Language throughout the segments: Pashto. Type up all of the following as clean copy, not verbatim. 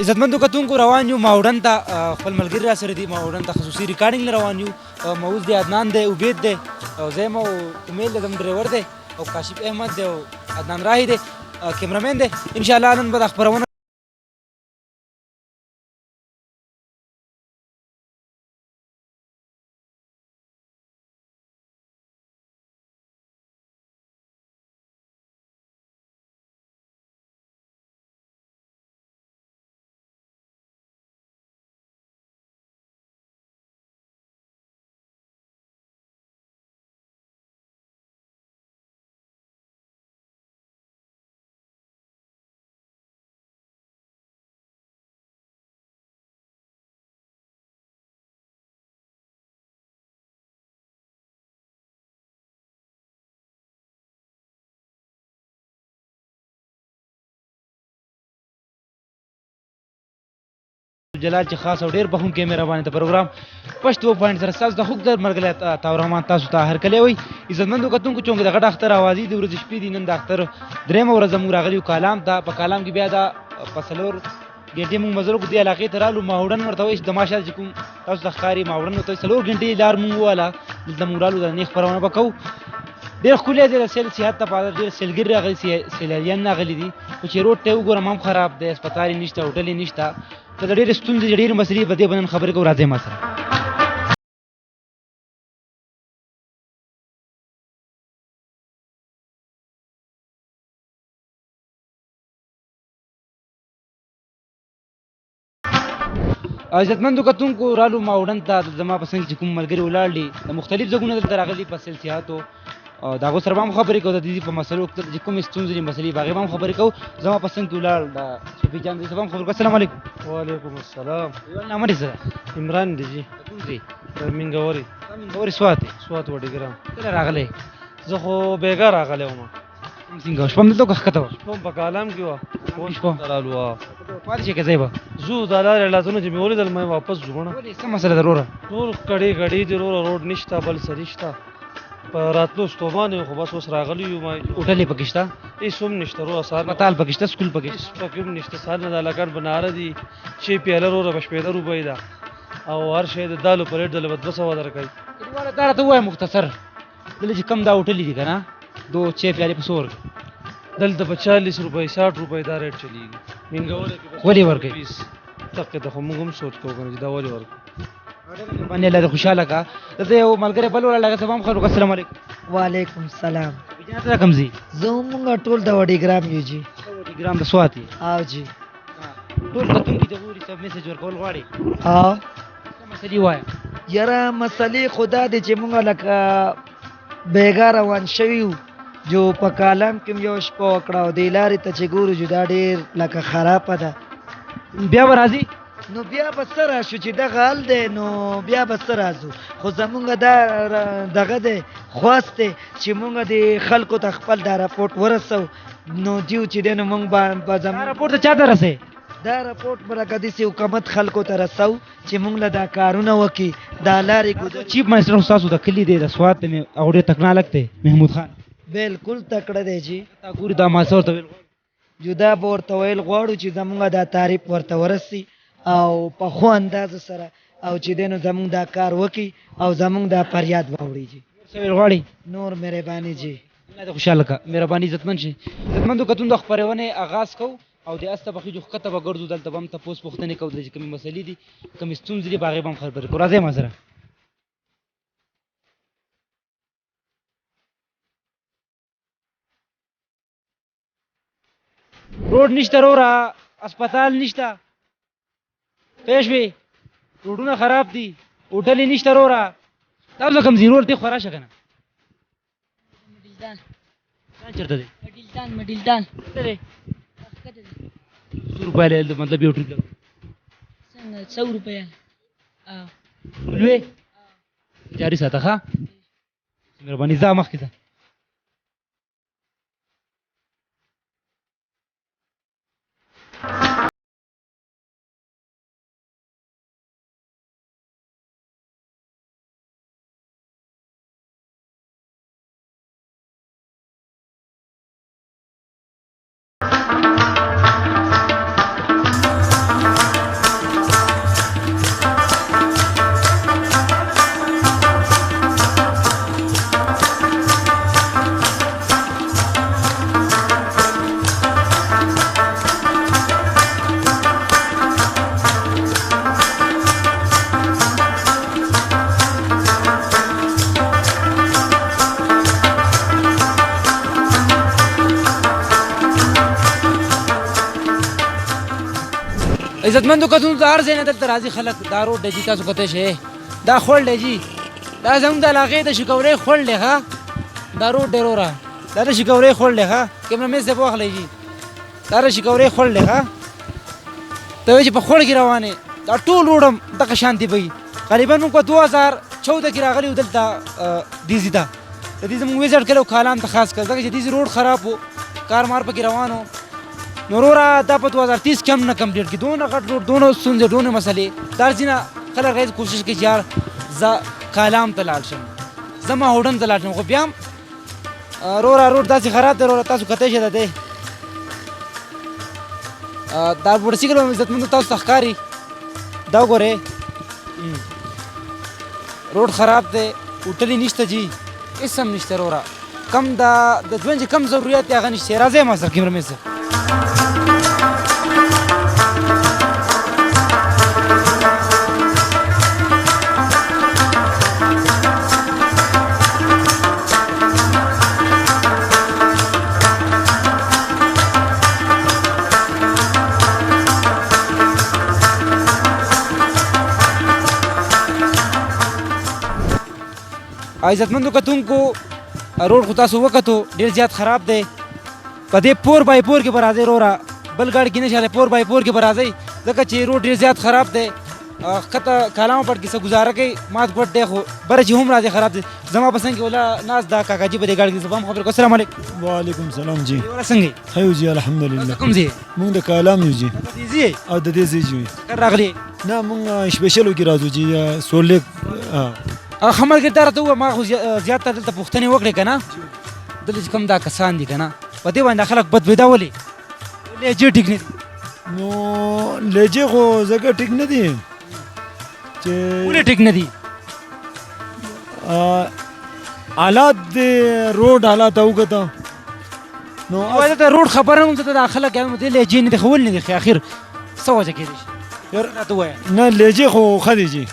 عزتمندو کتونکو روان یو ماوډن ته خپل ملګري را سره دي ماوډن ته خصوصي ریکارډینګ روان یو موز دی عدنان دی عبید دی او زیم او امیل دی زموږ ډرایور دی او کاشف احمد دی او عدنان راهی دی کیمرامین دی انشاءالله نن به دا خپرونه جلال چې خاص او ډیر بخښونکی مهرباني د پروګرام پښتو پوینټ سره ستاسو د خوږ در مرګلی تاورحمان تاسو ته هرکلی وایي عزتمندو کتونکو چونکې د غټ اختر اوازې د ورځې شپې دي نن د اختر درېیمه ورځ زموږ راغلي یو کالام ته په کالام کې بیا دا په څلور ګنټې موږ مزل وکړو دې علاقې ته رالو ماوډن ورته وایي چې د ماشال چې کوم تاسو ته ښکاري ماوډن ورته وایي څلور ګنټې لار موږ وواله دلته موږ رالو د نیغ خپرونه به کوو ډېر ښکلی دی د سیل صحت لپاره ډېر سیلګر راغلي سیلاریان راغلي دي خو چې روډ ته یې وګورم هم خراب دی هسپتال یې نشته هوټل یې نشته که د ډېرې ستونزې ډېرې مسلې په دې به نن خبرې کوو راځئ ما سره عزتمندو کتونکو رالو ماوډن ته زما په څنګ چې کوم ملګري ولاړ دي د مختلف ځایونو دلته راغلي په سلسیاتو او د هغو سره به هم خبرې کوو د دې په مسلو چې کومې ستونزې دي مسلې په هغې به هم خبرې کوو زما په څنګ کې ولاړ د صوفي جان دې سره به هم خبرې کوو السلام علیکم وعلیکم السلام نامه دې څه ده عمران دی جی کوم ځای منګوري منګوري سوات دی سوات وډی ګرام کله راغلی زه خو بیګا راغلی وم څنګه شپه هم دلته ښکته وه شپه په کالام کې وه شپه رالو پاتې شي که ځای به زو د لارې علتونه چې مې ولیدل مې واپس ځو نه ولې څه مسله ده وروره ټول کډې کډې دي وروره روډ نشته بل څه نشته په راتلو ستومان یو خو بس اوس راغلی یو ما هوټل یې پکې شته هېڅ هم نشته وروره سهار هسپتال پکې شته سکول پکې هېڅ پکې هم نشته سهار نه د هلکان بناره دي شی پیاله وروره به شپېده روپۍ ده او هر شی د دالو پلیټ دله به 200 درکوي کلیواله دا راته ووایه مختصر دلته چې کم دا هوټلې دي که نه دو چای پیالې په څو ورکوي دلته په 40 روپۍ 60 روپۍ دا ریټ چلیږي منګورې کې ولې ورکوي دقې ته خو موږ هم سوچ کوو که نه چې دا ولې ورکوي باندې الله دې خوشحاله کا دلته یو ملګری بل ولاړ هغه ته به هم خبرې وکړو السلام علیکم وعلیکم السلام جنت ته کوم ځای زمونږ ټول د وډی ګرام یو جی ګرام د سوات یې او جی ټول کتونکي ته ګوري سب میسج ورکول غواړي او څه مسلې وایه یاره مسلې خدا دې چې مونږ لکه بیګا روان شوي یو جو په کالام کې یو شپه وکړه او دې لارې ته چې ګورو جو دا ډېر لکه خرابه ده بیا به راځي نو بیا به څه راشو چې دغه حال دی نو بیا به څه راځو خو زمونږ دا دغه دی خواست دی چې مونږ د خلکو ته خپل دا راپورټ ورسو نو دیو چې دی نو مونږ به دا راپورټ ته چا ته رسې دا راپورټ به لکه داسې حکومت خلکو ته رسو چې مونږ له دا کارونه وکړي دا لارې ګودر چیف منسټر ستاسو د کلي دی د سوات دی هغه ډېر تکړه هلک دی محمود خان بالکل تکړه دی جی تا ګوري دا ما څه ورته ویل جدا به ورته ویل غواړو چې زمونږ دا تعریف ورته ورسي او په ښو اندازه سره او چې دی نو زمونږ دا کار وکړي او زمونږ دا فریاد واوري جي څه ویل غواړي نور مهرباني جي الله دې خوشحاله که مهرباني عزتمند شي عزتمندو کتون د خپرونې آغاز کوو او د استه بخیجو ښکته به ګرځو دلته به هم تپوس پوښتنې کوو چې کومې مسلې دي کومې ستونزې دي په هغې به هم خبرې کوو راځئ ما سره روډ نشته وروره هسپتال نشته پوه شوې روډونه خراب دي هوټل یې نشته وروره تاسو کوم ځای روډ دی خو راشه که نه مډلدان چېرته دی مډلدان چېرته دی 100 روپۍ مطلب یو ټریپ څنګه 100 روپۍ لوی جاري ساته ښه مهرباني ځه مخکې ځه عزتمندو کتونکو ته هر ځای نه دلته راځي خلک دا روډ دی جي تاسو کتی شئ دا خوړ دی جي دا زموږ د علاقې د شکورۍ خوړ دی ښه دا روډ دی وروره دا د شکورۍ خوړ دی ښه کیمرامین صاحب واخلئ جي دا د شکورۍ خوړ دی ښه ته وایې چې په خوړ کې روان یې دا ټول روډ هم دغه شانتې به وي قریبا موږ په 2014 کې راغلي وو دلته دیزي ته د دې زموږ ویزټ کړی و کالام ته خاص کر ځکه چې دیزي روډ خراب و کار مار پکې روان و نو وروره دا په 2030 کې هم نه کمپلیټ کړي دونه غټ روډ دونه ستونزې دونه مسلې دا ځینې خلک غیر کوشش کوي چې یار زه کالام ته لاړ شم زه ماهوډن ته لاړ شم خو بیا هم وروره روډ داسې خراب دی وروره تاسو کتی شئ د دی دا موټرسایکل هم عزتمندو تاسو ته ښکاري دا وګورئ روډ خراب دی هوټلې نشته جي هېڅ هم نشته وروره کم د ژوند چې کم ضرورت دی هغه نشته راځئ ما سره کیمرامین صاحب عزتمندو کتونکو روډ خو تاسو وکتو ډېر زیات خراب دی په دې 4x4 کې به راځئ وروره بل ګاډي کې نه شي 4x4 کې به راځئ ځکه چې روډ ډېر زیات خراب دی ښکته کالام پټ کې څه ګزاره کوي مات ګوټ دی خو بره چې هم راځي خراب دی زما په څنګ کې ولا ناست دا کاکاجي په دې ګاډي کې زه به هم خبرې کوم السلام علیکم وعلیکم السلام جی ولا څنګه یې خیو جی الحمدلله کوم ځای مونږ د کالام یو جی ځي او د دې ځای جی کار راغلی نه مونږ سپیشلو کې راځو جی سولې ښه ملګري تا راته ووایه ما خو زیات تر دلته پوښتنې وکړې که نه دلته چې کوم دا کسان دي که نه په دې باندې خلک بد پیدا ولې لهجې ټیک نه دي نو لهجې خو ځکه ټیک نه دي چې ولې ټیک نه دي حالات د روډ حالات وکړه نو دلته روډ خبره هم ته دا خلک هم دې لهجې نه دي خو ولې نه دي خو اخر څه وجه کېدای شي راته ووایه نه لهجې خو ښه دي جی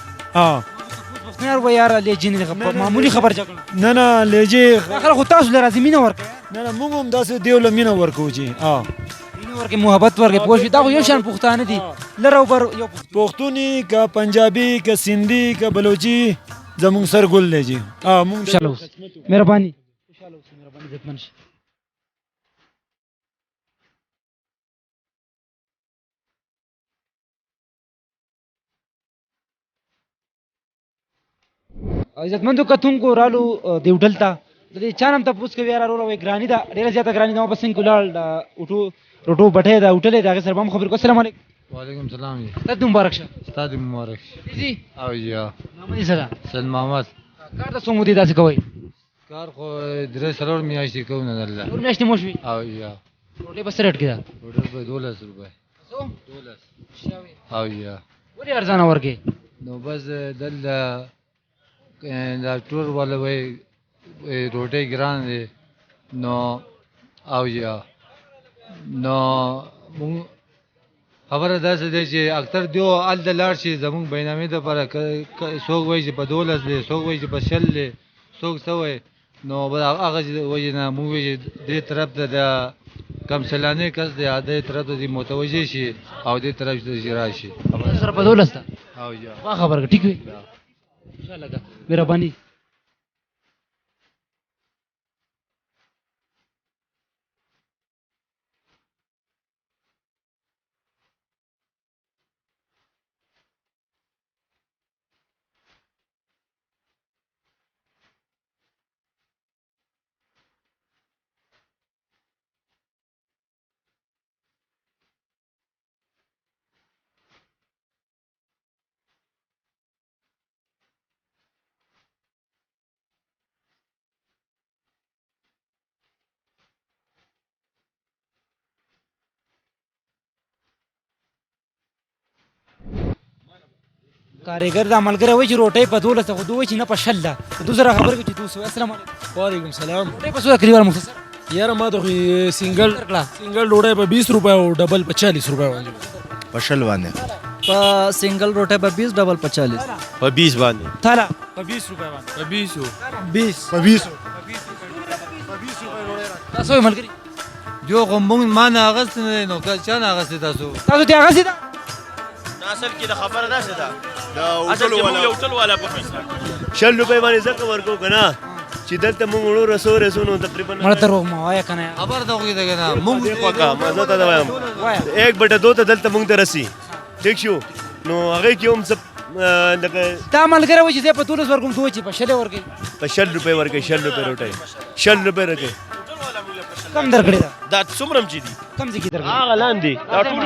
یار و یاره لهجې نه دي معمولي خبر جګړه نه نه لهجې خلک خو تاسو له راځي مینه ورکوي نه نه مونږ هم داسې دیو له مینه ورکوو جی مینه ورکوي محبت ورکوي پوه شوې دا خو یو شان پښتانه دي لر او بر یو پښتوني که پنجابي که سندي که بلوچي زمونږ سر ګل دی جی مونږ خوشحاله اوسئ مهرباني خوشحاله اوسئ مهرباني عزتمن شئ عزتمندو کتونکو رالو دې هوټل ته د دې چا نه هم تپوس کوي یاره وروره وایي ګراني ده ډېره زیاته ګراني ده ما په څنګ کې ولاړ روټو بټۍ ده هوټل یې د هغې سره به هم خبرې کوو السلام علیکم وعلیکم السلام جی ستا دې مبارک شه ستا دې مبارک ځي او یا نامه دې څه ده سید محمد کار ته څو مودې داسې کوئ کار خو درې څلور میاشتې کوو نه الله څلور میاشتې مو شوې او یا روټۍ په څه ریټ کې ده ډوډۍ به 12 روپۍ څو 12 او یا ولې ارزانه ورکې نو بس دلته دا ټور والا وای روټۍ ګران دی نو او یا نو مونږ خبره داسې دی چې اکثر دیو هلته لاړ شي زمونږ بینامې دپاره څوک وایي چې په 12 دی څوک وایي چې په 20 دی څوک څه وایي نو هغه وجې نه مونږ وایي چې دې طرف ته د کم سیلانی کس دی دې طرف ته متوجه شي او دې طرف ته راشي سره په 12 ده او یا وا خبره ټیک وي انشاءالله کا مهرباني کارګر د ملګری وایي چې روټۍ په 12 خو دوی وایي چې نه په 20 ده دوی سره خبرې کوي چې دوی سوي السلام علیکم وعلیکم السلام روټۍ په څو کلیوال مختصر یاره ما ته سنگل ډوډۍ په 20 روپۍ او ډبل په 40 روپۍ باندې په شل باندې په سنگل روټۍ په 20 ډبل په 40 په 20 باندې تالا په 20 روپۍ باندې په 20 په 20 تاسو یې ملګري دیو خو مونږ ما نه اغست نه نو چا نه اغست تاسو تاسو ته هغه سي ده اصل کې د خبره داسې ده اصل کې موږ یو ټل والا په پیسې 100 روپۍ باندې ځکه ورکو که نه چې دلته موږ وړو رسو رسو نو تقریبا مړه ته روغ ما وایه که نه خبر ته وګورئ کنه موږ خوکه مزه ته وایم وایه 1/2 ته دلته موږ ته رسي ټیک شو نو هغې کې هم څه لکه دا ملګری وایي چې زه په 12 ورکوم ته وایي چې په 100 ورکوي په 100 روپۍ ورکوي 100 روپۍ روټۍ 100 روپۍ ورکوي کم درکړې ده دا څومره چې دي کم ځای کې درکړې هغه لاندې دا ټول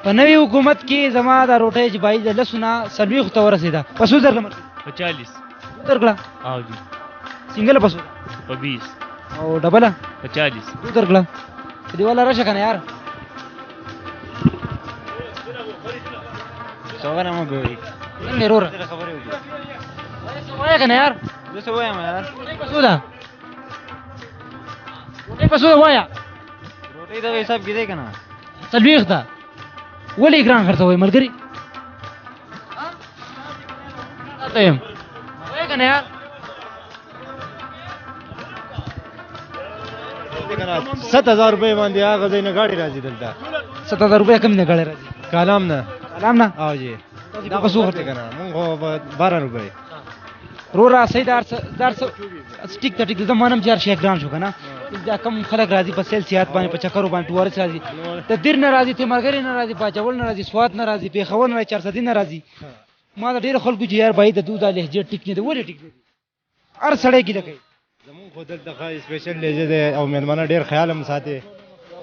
په نوي حکومت کې زما دا روټۍ چې بایي د لسو نه 40 ته ورسېده په څو درکړه 40 درکړه او جی سنګل په څو په 20 او ډبله په 40 څو درکړه په دیواله راشه که نه یار څنګه نه مګوي څنګه وروره وایه که نه یار زه څه وایم یار روټۍ په څو ده روټۍ په څو ده وایه روټۍ دا حساب کې دی کنه 40 ده ولې ګران خرڅه وایي ملګري ته یم وایه که نه یار 7000 روپۍ باندې هغه ځای نه ګاډي راځي دلته 7000 روپۍ کم نه ګاډی راځي کالام نه سلام نه او جی دا په څو خرڅه کنه موږ 12 روپۍ رورا صحیح دار ټیک ته ټیک زه مانم چې هر شی ګران شو که نه دا کم خلک راځي په سیل سیات باندې په چکرو باندې ټورس راځي د دیر نه راځي تیمرګرې نه راځي باجوړ نه راځي سوات نه راځي پېښور نه راځي 400 نه راځي ما د ډېرو خلکو چې یار بھائی د دوی دا لهجې ټیک نه دی ولې ټیک نه دی هر سړی ګیله کوي زمون خو دلته سپیشل لهجه دی او میلمانه ډېر خیال هم ساتي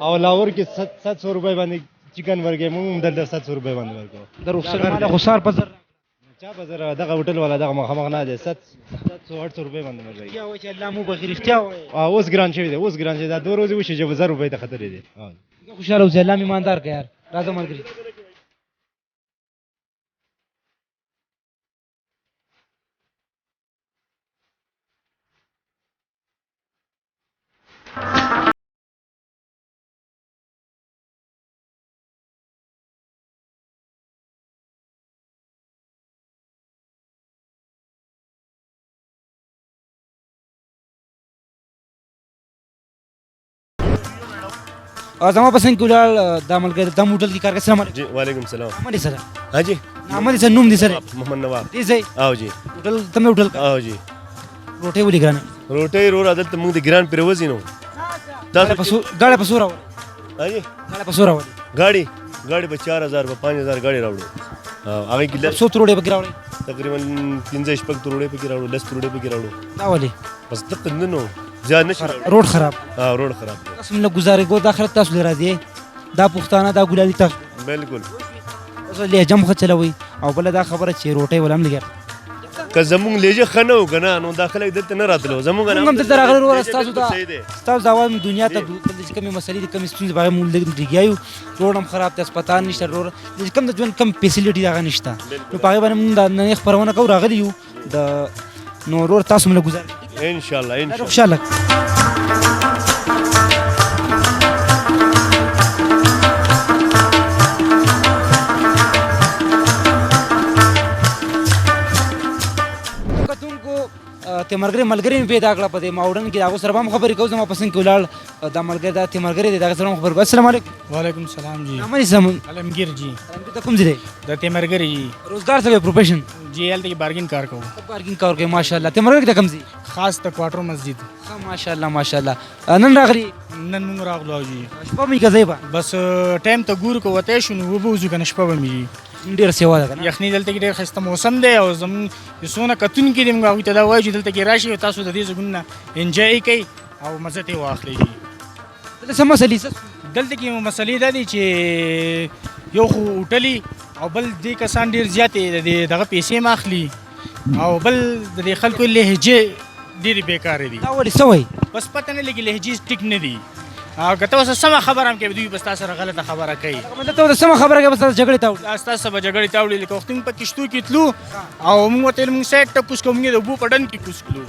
او لاهور کې 700 روپۍ باندې چکن ورکوي موږ هم دلته 700 روپۍ باندې ورکوو د رخصت مال خسار په زر چا په زر دغه هوټل والا دغه مخامخ نه دی 700 800 روپۍ باندې ورکوي یا وایي چې الله مو بخیر اختیا وایي اوس ګران شوی دی اوس ګران شوی دا 2 ورځې وشي چې 1000 روپۍ ته خطرې دی خوشاله اوسې الله مې ایماندار که یار راځه ملګري زما پسند کې ولاړ دا ملګری دا موټل کې کار کوي السلام علیکم جی وعلیکم السلام محمد سره ها جی محمد سره نوم دي سره محمد نواب دې ځای او جی هوټل ته مې هوټل او جی روټۍ ولې ګرانه روټۍ رور عادت موږ د ګران پیروزي نو دا ګاډی په سو راوړې ها جی ګاډی په سو راوړې गाड़ी په 4000 په 5000 गाड़ी راوړو هغه کې څو تروړې پکې راوړې تقریبا 15 شپږ تروړې پکې راوړو 10 تروړې پکې راوړو دا ولې بس دقه نو زیات نشي روډ خراب روډ خراب قسم له گزارې کو دا خلک تاسو لري دا پښتانه دا ګلالي تاسو بالکل اوس لهجه مخ چلوي او بل دا خبره چې روټۍ ولهم لګي که زمونږ لهجه ښه نه و که نه نو دا خلک دلته نه راتلو زمونږ موږ هم دلته راغلي وروره ستاسو د عوامو دنیا ته دلته چې کومې مسلې دي کومې ستونزې په هغې موږ لګیا یو روډ هم خراب دی هسپتال نشته روډ کوم د ژوند کم فیسیلیټي هغه نشته نو په هغې باندې موږ دا نن خپرونه کوو راغلي یو نو روډ تاسو هم له ګزارې انشاءالله خوشحاله تیمرګری ملګری مې پیدا کړه په دې ماوډن کې هغه سره هم خبرې کوو زما پسند کې ولاړ دا ملګری دا تیمرګری دی دا سره خبرې کوو السلام علیکم وعلیکم السلام جی نامه سم علمگیر جی ته کوم ځای دی د تیمرګری جی روزګار څه پروفیشن جی هلته کې بارګین کار کوو بارګین کار کوي ماشاءالله تیمرګری ته کوم ځای خاص د کوارټر مسجد ماشاءالله نن راغلی نن موږ راغلو جی شپه مې کې ځای بس ټایم ته ګور کو وته شنو وبوزو کنه شپه به مې ډیر سیوا ده کنه یخنی دلته کې ډیر خسته موسم دی او زم یسونه کتون کې دیم غوي ته دا وایي چې دلته کې راشي او تاسو د دې زګونه انجوای کوي او مزه ته واخلي دلته سم مسلې دلته کې مسلې دا دي چې یو خو هوټلي او بل دې کسان ډیر زیاتې دغه پیسې ماخلي او بل د خلکو لهجه ډېرې بیکاره دي دا ولې څه وایي بس پته نه لګي لهجې ټیک نه دي که ته اوس سمه خبره هم کوي دوی بس تا سره غلطه خبره کوي مطلب ته سمه خبره کوي بس جګړې ته تاسو به جګړې ته وړي لکه وخت په کشتو کې تلو او موږ ته موږ سیټ ټپوس کوم د بو پډن کې کوس کلو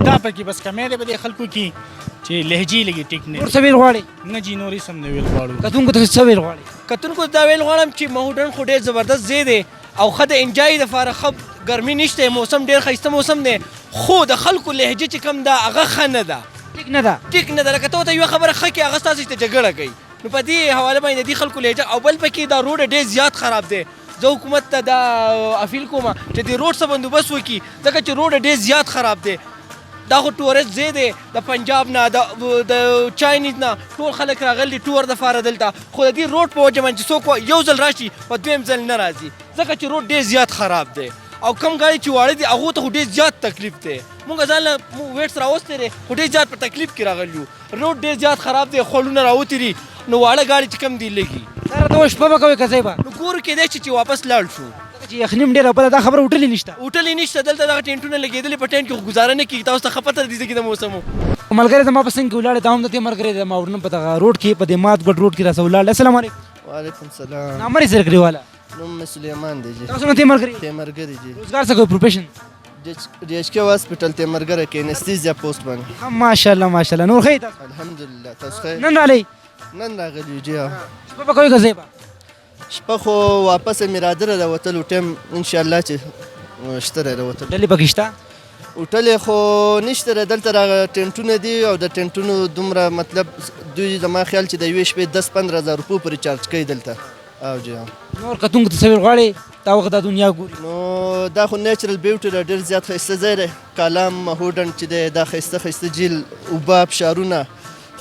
دا پکې بس کمې ده به خلکو کې چې لهجې لګي ټیک نه ور سویل غواړي نه جی نورې سم نه ویل غواړو کتونکو ته سویل غواړي کتونکو دا ویل غواړم چې ماحول خو ډېر زبردست ځای دی او ښه د انجوای دپاره ښه ګرمي نشته موسم ډېر ښایسته موسم دی خو د خلکو لهجه چې کوم ده هغه ښه نه ده ټیک نه ده ټیک نه ده لکه ته ورته یوه خبره ښه کړې هغه ستاسو ته جګړه کوي نو په دې حواله باندې د دې خلکو لهجه او بل پکې دا روډ ډېر زیات خراب دی زه حکومت ته دا اپیل کوم چې د روډ څه بندوبست وکړي ځکه چې روډ ډېر زیات خراب دی دا خو ټورست ځای دی د پنجاب نه د چاینیز نه ټول خلک راغلي ټور دپاره دلته خو د دې روډ په وجه باندې چې څوک یو ځل راشي په دویم ځل نه راځي ځکه چې روډ ډېر زیات خراب دی او کم ګاډي چې واړه دي هغو ته خو ډېر زیات تکلیف دی مونږ ځان له ویټس راوستی دی خو ډېر زیات په تکلیف کې راغلي یو روډ ډېر زیات خراب دی خوړونه راوتي دي نو واړه ګاډي چې کم دي لږي دا راته وایي شپه به کوې که ځای به نو ګورو کېدی شي چې واپس لاړ شو چې یخني هم ډېره بده دا خبره هوټلې نشته هوټل یې نشته دلته دغه ټینټونه لګېدلي په ټینټ کې خو ګزاره نه کېږي تاسو ته ښه پته ده دې ځای کې د موسمو ملګری زما په څنګ کې ولاړې دا هم د دې ملګری دی ما ورنم په دغه روډ کې په دې مات ګډ روډ کې راسه ولاړ السلام علیکم وعلیکم السلام نامر یې سره کړی والا نوم مې سلیمان دی جی تاسو نه تیمرګری تیمرګری جی روزګار څه کوي پروفیشن D H के हॉस्पिटल तेमरगढ़ के एनेस्थीसिया पोस्ट बने माशाल्लाह माशाल्लाह नूर खैर अल्हम्दुलिल्लाह तاسو خیر نن رالی نن راغلی جی ها شپه کوي که زیبا شپه خو واپس میراده را وتل ټیم ان شاء الله چې شته را وتل ډلی پکشتا هوټل خو نشته دلته را ټینټونه دي او د ټینټونو دومره مطلب دوی زما خیال چې د یوې شپې 10-15,000 روپۍ پورې چارج کوي دلته او جی نور کتونکو تصویر غواړي تا وخت د دنیا ګوري نو دا خو نیچرل بیوټي را ډېر زیات ښایسته ځای دی کالام هوډن چې دی دا ښایسته ښایسته جیل اوبه فشارونه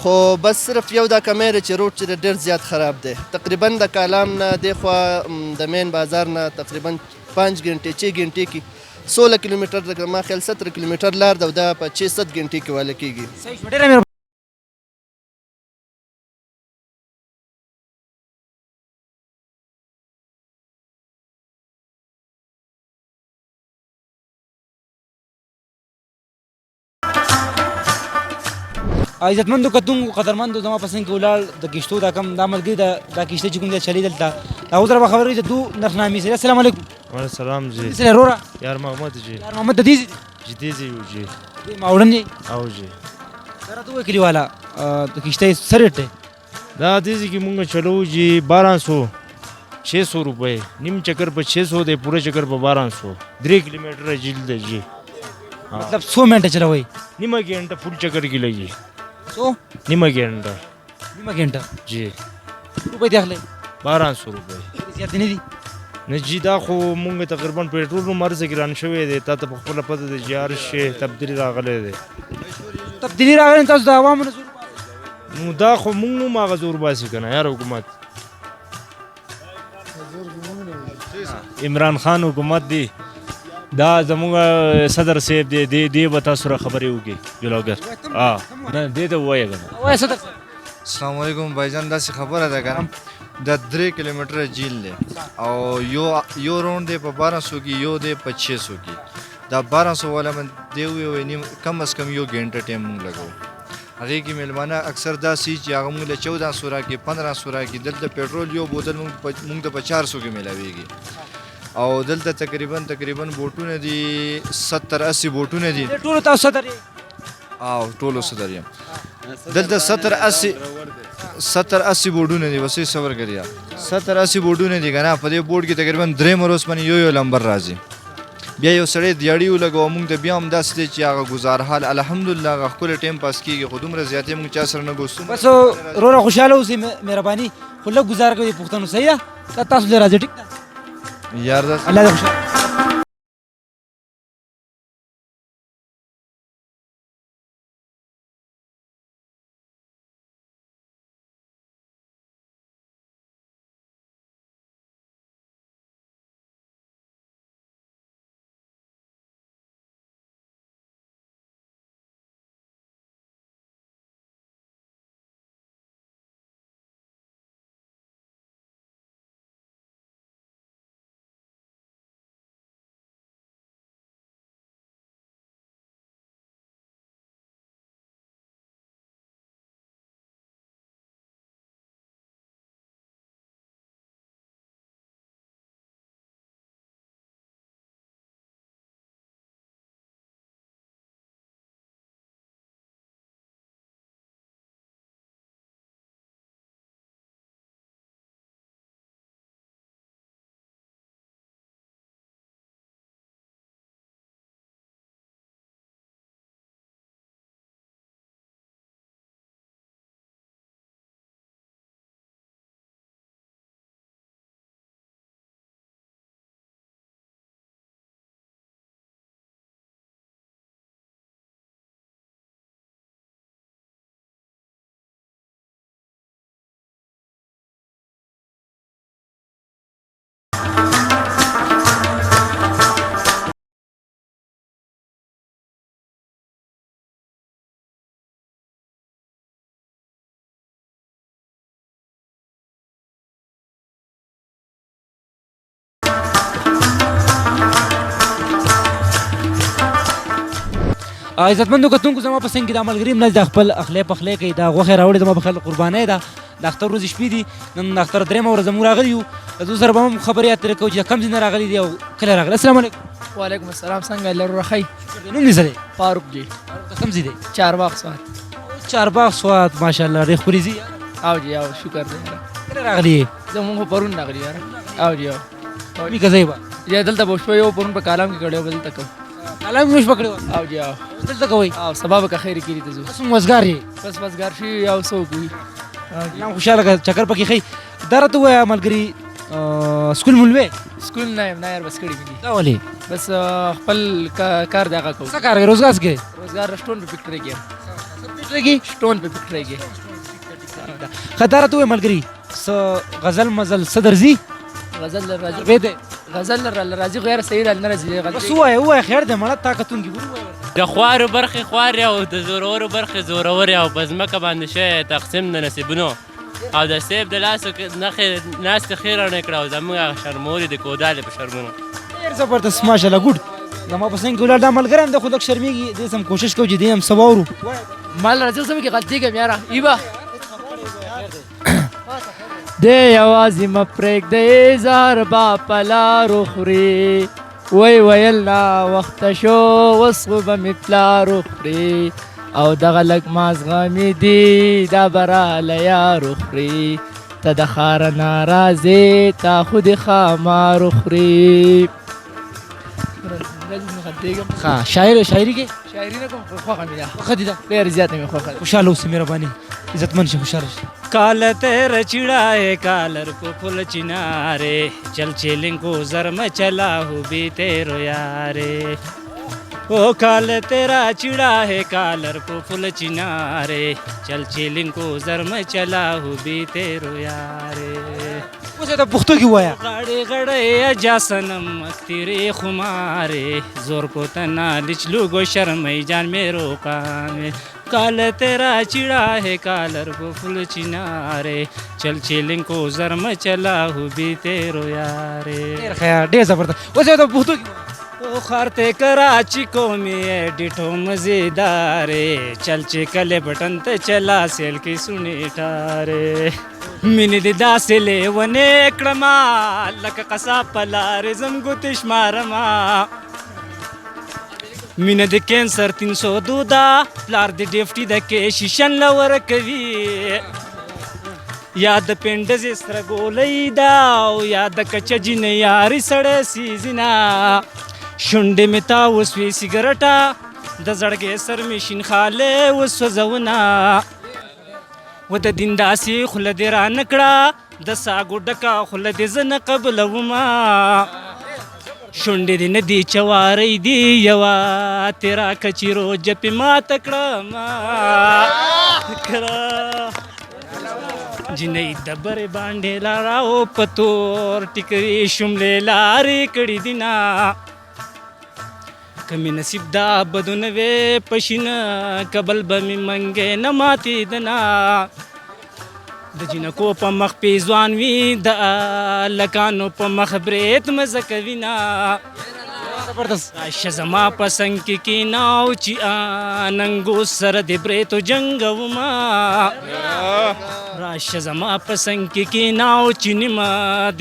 خو بس صرف یو دا کمی دی چې روډ چې دی ډېر زیات خراب دی تقریبا د کالام نه دېخوا د مین بازار نه تقریبا 5 घंटे 6 घंटे کې 16 کیلومتر د ما خیال 17 کیلومتر لار ده او دا په 6-7 घंटे کې واله کېږي صحیح ډېره مهرباني عزتمندو کتونکو قدرمندو زما په څنګ کې ولاړ د کشتو دا کم دا ملګري دا کشته چې کوم ځای چلی دلته هغو سره به خبرې کوي چې دو نرخنامې سره السلام علیکم وعلیکم السلام جی سره وروره یار محمد جی یار محمد د دې جدی جی جی ماوړن جی او جی سره ته وکړي والا د کشته سره ټه دا دیزی کی مونږ چلو جی 1200 600 روپے نیم چکر په 600 دی پورے چکر په 1200 3 کیلومتر جیل دی جی مطلب 100 منټه چلوي نیمه घंटा فل چکر کی لگی سو نیمه घंटा جی روپے دی اخلي 1200 روپے زیات نه دي نه جی دا خو مونږ تقریبا پیټرول نو مرزه ګران شوی دی تا ته په خپل پته د جار شي تبدیلی راغلی دی تبدیلی راغلی تاسو د عوامو نظر نو دا خو مونږ نو ما غزور باسي کنه یار حکومت عمران خان حکومت دی دا زموږ صدر صاحب دی دی به تاسو سره خبرې وکړي بلاګر نه دې ته ووایه کنه وای صدر السلام علیکم بھائی جان داسې خبره ده کنه د 3 کیلومتر جیل دی او یو راوند دی په 1200 کې یو دی په 600 کې دا 1200 والا من دی وی نیم کم از کم یو घंटा ټایم مونږ لګو هغه کې ملمانه اکثر دا سی چې هغه مونږ له 1400 کې 1500 کې دلته پېټرول یو بوتل مونږ ته په 400 کې ملاويږي او دلته تقریبا بوټونه دي 70-80 بوټونه دي ټول تاسو سره او ټولو صدر یم دلته 70-80 بوډونه دي وسې صبر کړیا 70-80 بوډونه دي کنه په دې بوډ کې تقریبا 3 مروز باندې یو لمبر راځي بیا یو سړی دیاړي ولګو موږ ته بیا هم داسې چې هغه گزار حال الحمدلله هغه خپل ټیم پاس کیږي خو دومره زیاتې موږ چا سره نه ګوستو بس روره خوشاله اوسئ مهرباني خو لږ گزار کوي پښتنو صحیح ده تاسو دې راځي ټیک ده یار دا الله دې خوشاله عزتمندو کتونکو زما په څنګ کې د ملګري نه د خپل اخلی پخلی کوي دا غوښې راوړې زما په خیال قربانۍ ده د اختر ورځې شپې دي نن د اختر درېیمه ورځ زموږ راغلي یو د دوی سره به هم خبرې اترې کوو چې د کوم ځای نه راغلي دي او کله راغلي. السلام علیکم. وعلیکم السلام. څنګه لرو رخی؟ نوم دې څه دی؟ فاروق جی. د کوم ځای دی؟ چارباغ سوات. چارباغ سوات ماشاءالله ډېر ښکلي ځي. او جی او شکر دی یاره. کله راغلي یې؟ زمونږ خو پرون راغلي یاره. او جی او کومې ځای به؟ یا دلته به شپه یو پرون په کالام کې کړی و دلته کوو. کالام کې مو شپه کړې وه؟ او جی او دلته کوئ؟ او سبا به که خیر کړي ته ځو. بس مزګار یې؟ بس مزګار شوي او څوک وي. نام خوشحاله که چکر پکې ښي. دا راته ووایه ملګري سکول مو لوې؟ سکول نه یم نه یار بس کړي مې دي. دا ولې؟ بس خپل کار دی هغه کوو. څه کار کوې روزګار څه کوې؟ روزګار سټون په فیکټرۍ کې یم. فیکټرۍ کې؟ سټون په فیکټرۍ کې. ښه دا راته ووایه ملګري څه غزل مزل څه درځي؟ غزل در راځي. وې دی غزل در راځي خو یاره صحیح نه راځي. بس ووایه ووایه خیر دی مړه تا کتونکي د خوارو برخې خوارې او د زورورو برخې زورورې او په ځمکه باندې شوی تقسیم د نصیبونو او د سیب د لاسو نښې ناستې ښې رڼې کړه او زموږ هغه شرمورې د کودالې په شرمونو. ډېر زبردست ماشاءالله ګوډ. زما په څنګ کې ولاړ دا ملګری هم دی خو لږ شرمېږي دې هم کوشش کوو چې دې هم څه واورو. مال راځي زما کې غلطي کوم یاره ایبا دې یوازې مه پرېږدئ زهر به په لارو خوري وی ویل ناوخته شو اوس خو به مې پلارو خوري او دغه لږ مازغمې دي دا به راله یارو خوري ته د ښاره ناراضې تا خو دې ښامارو خوري. ښه شاعري کې؟ شاعري نه کوم خو خوښه مې ده. خوښه دې ده؟ ډېر زیاته مې خوښه ده. خوشحاله اوسې مهرباني عزتمند شي خوشحاله شي. काल तेरा चिड़ा है कालर को फुल चिनारे चल चेलिंग को जरम चला हूँ भी तेरो यारे ओ काल तेरा चिड़ा है कालर को फुल चिनारे चल चेलिंग को जरम चला हूँ भी तेरो यारे اوس ته پښتو کې ووایه. غړې غړې اجا सनम तेरे खुमारे जोर को तना लिचलू गो शर्मई जान मेरो कामे काल तेरा चिड़ा है कालर को फुल चिनारे चल चेलिंग को जरम चला हूँ भी तेरो यारे. ډېر زبردست. اوس ته پښتو کې ओ खारते कराची को में डिठो मजेदारे चल चिकले बटन ते चला सेल की सुनी ठारे मिनी दिदा से ले वने क्रमा लक कसा पलारे जम गुतिश मारमा मिन द कैंसर 300 दूदा प्लार द डेफ्टी द के शिशन लवर कवि याद पिंड से सरगोलैदा याद कचजिन यारी सड़े सीजना شونډې مې تاوسوې سیګرټه د زړګې سر مې شین خاله وسوځونه و د دین داسې خوله دې رانه کړه د ساګو ډکه خوله دې زه نه قبلومه شونډې دې نه دي چواری دي یوه تیرا کچیرو جپې ماته کړمه جنۍ د برې باندې لاراو په تور ټیکري شملې لارې کړي دي نه کمی نصیب دا بدون وې پښینه کبل به مې منګې نه ماتېدنه د جنکو په مخ پیزوان وي د لکانو په مخ برېت مزه کوي نه راشه زما په څنګ کې کېناو چې ننګو سره د برېتو جنګومه راشه زما په څنګ کې کېناو چې نیمه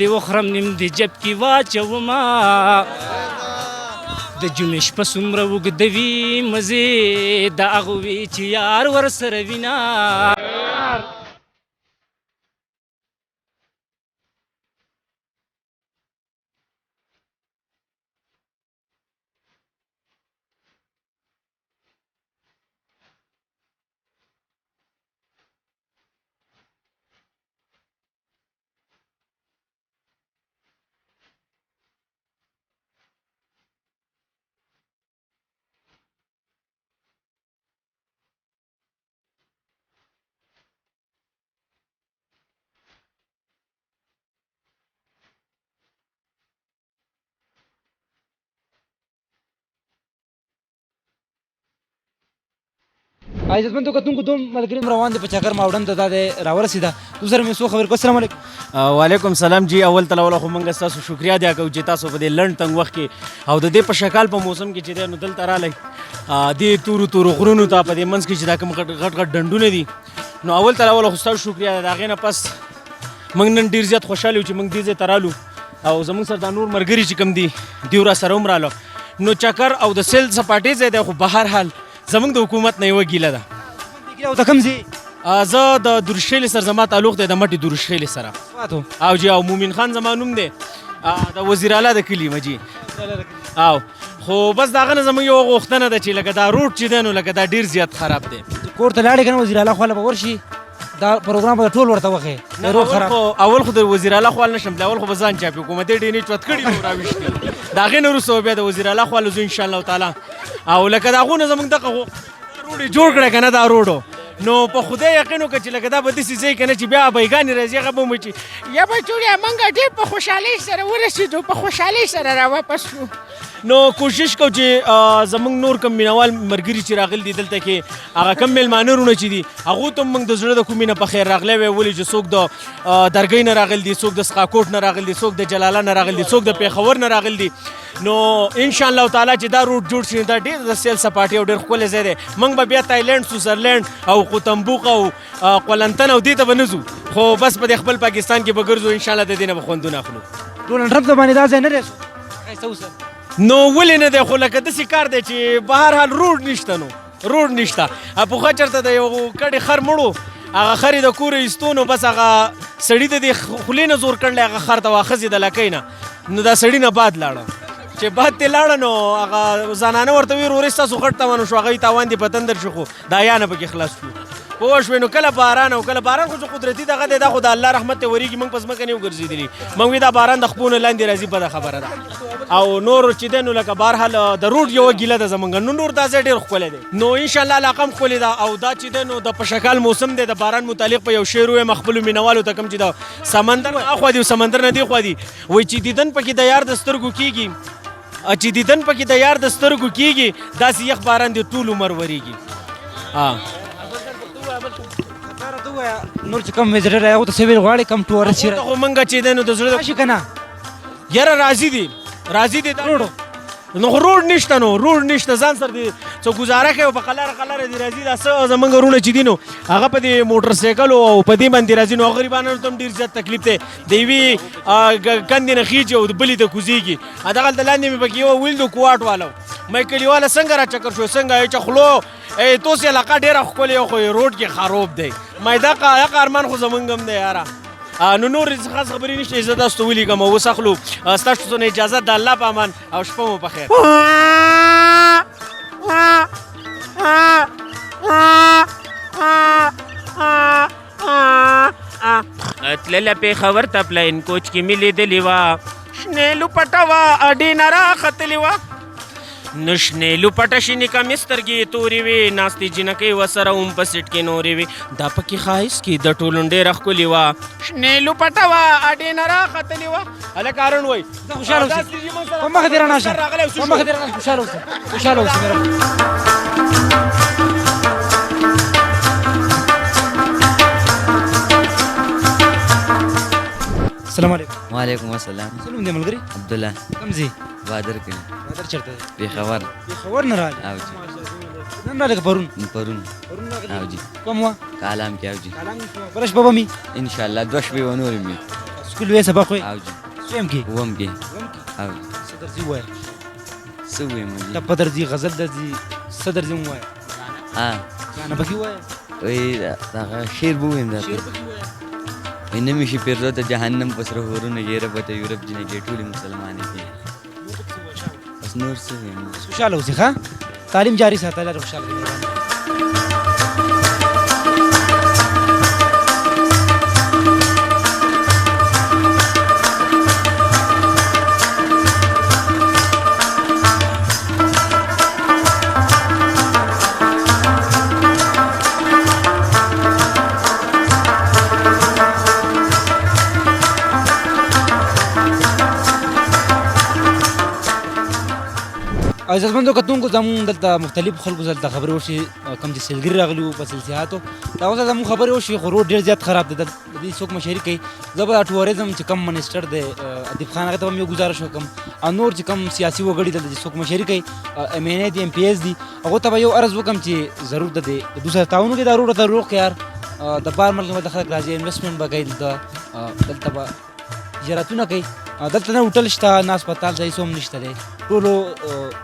د وخورم نیم د جب کې واچومه د جمعې شپه څومره اوږده وي مزې د هغه وي چې یار ورسره وینه عزتمندو کتونکو دوم ملګري م روان دي په چکر ماوډن ته دا دی راورسېده دوی سره مې څو خبرې کوو. السلام علیکم. وعلیکم سلام جی. اول تلوله خو موږ ستاسو شکریا ادا کوو چې تاسو په دې لنډ تنګ وخت کې او د دې په شکال په موسم کې چې دی نو دلته رالی دې تورو تورو غرونو ته په دې منځ کې چې دا کوم غټ غټ ډنډونه دي نو اول تلوله خو ستاسو شکریا ده. د هغې نه پس موږ نن ډېر زیات خوشحاله یو چې موږ دې ځای ته رالو او زموږ سره دا نور ملګري چې کوم دي دوی را سره هم رالو. نو چکر او د سیل سپاټې ځای دی خو بهر حال زموږ د حکومت نه یوه ګیله ده. او ته کوم ځای؟ زه د دورشخیلې سره زما تعلق دی د مټې دورشخیلې سره او جی او مومن خان زما نوم دی د وزیر اعلی د کلي مجي او خو بس د هغه نه زموږ یوه غوښتنه ده چې لکه دا روډ چې دی نو لکه دا ډېر زیات خراب دی. کور ته لاړې که نه وزیر اعلی خواله به ورشي دا پروګرام به ټول ورته وښیې روډ خراب. اول خو د وزیر اعلی خوا نشم اول خو به ځان چاپي حکومتي ډېنې چوت کړي نو راویشتي د هغې نه وروسته بیا د وزیر اعلی خوا له ځو انشاءالله تعالی او لکه د هغو نه زموږ دغه روډ یې جوړ کړی که نه دا روډ نو په خدای یقین وکړه چې لکه دا به داسې ځای که نه چې بیا بیګانې راځي هغه به ومومي چې یا به جوړیا موږ ډېر په خوشحالۍ سره ورسېدو په خوشحالۍ سره راواپس شو. نو کوشش کوو چې زموږ نور کم مینوال ملګري چې راغلي دي دلته کې هغه کم میلمانه وروڼه چې دي هغو ته هم موږ د زړه د کومې نه په خیر راغلی وی ولې چې څوک د درګۍ نه راغلي دي څوک د سقاکوټ نه راغلي دي څوک د جلاله نه راغلي دي څوک د پېښور نه راغلي دي نو انشاءالله تعالی چې دا روډ جوړ شي دا ډېر د سیل سپاټي او ډېر ښکلی ځای دی. موږ به بیا تایلنډ سویزرلینډ او قوتنبوق او قولنتن او دې ته به نه ځو خو بس په دې خپل پاکستان کې به ګرځو انشاءالله د دې نه به خوندونه اخلو. ډونالډ ټرمپ ته باندې دا ځای نه دی نو ولې نه دی خو لکه داسې کار دی چې به هر حال روډ نشته نو روډ نشته پخوا چېرته د یو کډې خر مړو هغه خر یې د کوره ایستو نو بس هغه سړي ته د خولې نه زور کړلی هغه خر ته واخذې د لکۍ نه نو دا سړي نه باد لاړه چې باد ترې لاړه نو هغه زنانه ورته ویل ورې ستاسو غټ تاوان شو هغه یې تاوان دې په تندر شو خو دا یا نه پکې خلاص شو پوه شوې نو کله باران او کله باران خو چې قدرتي دغه دی دا خو د الله رحمت ته ورېږي موږ په ځمکه نه یو ګرځېدلي موږ وي دا باران د خپو نه لاندې راځي بده خبره ده او نور چې دی نو لکه بهرحال د روډ یوه ګیله ده زموږ نو نور دا ځای ډېر ښکلی دی نو انشاءالله علاقه هم ښکلې ده او دا چې دی نو د په شکال موسم دی د باران متعلق په یو شعر ویم خپلو مینوالو ته کوم چې د سمندر اخوا دي او سمندر نه دې خوا دي وایي چې دیدن پکې د یار د سترګو کېږي چې دیدن پکې د یار د سترګو کېږي داسې یخ باران دی ټول عمر ورېږي. نور چې کم ویزټر راغی هغو ته څه ویل غواړې کم ټورسټ چې خو موږ چې دی نو د زړه راشي که نه یاره راضي دي نو خو روډ نشته نو روډ نشته ځان سره دې څه ګزاره کوي په قلاره دې راځي دا څه زموږ وروڼه چې دي نو هغه په دې موټر سایکلو او په دې باندې راځي نو غریبانو ته هم ډېر زیات تکلیف دی د یوې کندې نه خیږي او د بلې ته کوزېږي دغلته لاندې مې پکې یوه ویل د کوواټ والا مې کلیواله څنګه را چکر شو څنګه چې خلو توس علاقه ډېره ښکلې خو روډ کې خراب دی مې دغه ارمان خو زموږ هم دی یاره نو نور خاص خبرې نشته زه تاسو ته ولیکم او اوس اخلو ستاسو نه اجازه د الله په امان او شپه مو په خیر. تلله پېښور ته پلاین کوچ کې مې لیدلې وه شنې لوپټه وه اډې نه راختلې وه نو شنې لوپټه شینې کمې سترګې تورې وې ناستې جنکۍ ورسره هم په سیټ کې نورې وې دا پکې ښایست کې د ټولو ډېره ښکلې وه شنې لوپټه وه اډې نه راختلې وه هلک هارون وایي زه خوشحاله اوسې په مخه دې رانه شه په مخه دې رانه خوشحاله اوسې السلام علیکم. وعلیکم السلام. څه نوم دی ملګري؟ عبدالله. کوم ځای؟ بادر کلي. بادر چېرته دی؟ پېښور. پېښور نه راغلی؟ او جي. نن راغلی که پرون؟ پرون. او جي. کوم وه؟ کالام کې او جي. کالام کې بله شپه به مې انشاءالله 2 شپې و نورې مې سکول وې سبق وې؟ او جي. سویم کې؟ اووم کې. او جي. څه درځي ووایه؟ څه ووایم جي؟ ټپه درځي غزل درځي څه درځي م ووایه؟ ګانه پکې ووایه؟ وایي هغه شعر به ووایم درته نمیشه پیرزو ته جهنم پس رهورونه یره به ته یورپ جنګې ټولې مسلمانې دي بس نور څه ویم خوشحاله اوسې ښه تعلیم جاري ساته الله دې خوشحاله کړي. عزتمندو کتونکو زموږ دلته مختلف خلکو دلته خبرې وشي کوم چې سیلګري راغلي وو په سلسیاتو دا اوس زموږ خبرې وشي خو روډ ډېر زیات خراب دی دې څوک مشري کوي زه به ټوریزم چې کم منسټر دی ادیب خان هغه ته به مې ګزارش وکړم او نور چې کم سیاسي وګړي دلته چې څوک مشري کوي ایم این اے دي ایم پی ایس دي هغو ته به یو عرض وکړم چې ضرور د دې دوی سره تعاون وکړي دا روډ ته روغ یار د بار ملک به خلک راځي انویسټمنټ به کوي دلته به تجارتونه کوي دلته نه هوټل شته نه هسپتال ځای څه هم نشته دی ټولو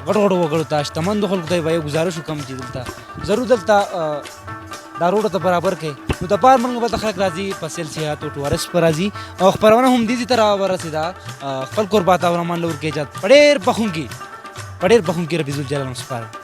غټو غټو وګړو ته شتمندو خلکو ته به یو ګزارش وکړم چې دلته ضرور دلته دا روډ ته برابر کړي نو د بار ملک به خلک راځي په سیلسیات او ټورسټ به راځي او خپرونه هم دې ته راورسېده خپل کوربات او رحمان لور کې ایجاد په ډېر بخونکي رفیع الجلال هم سپارم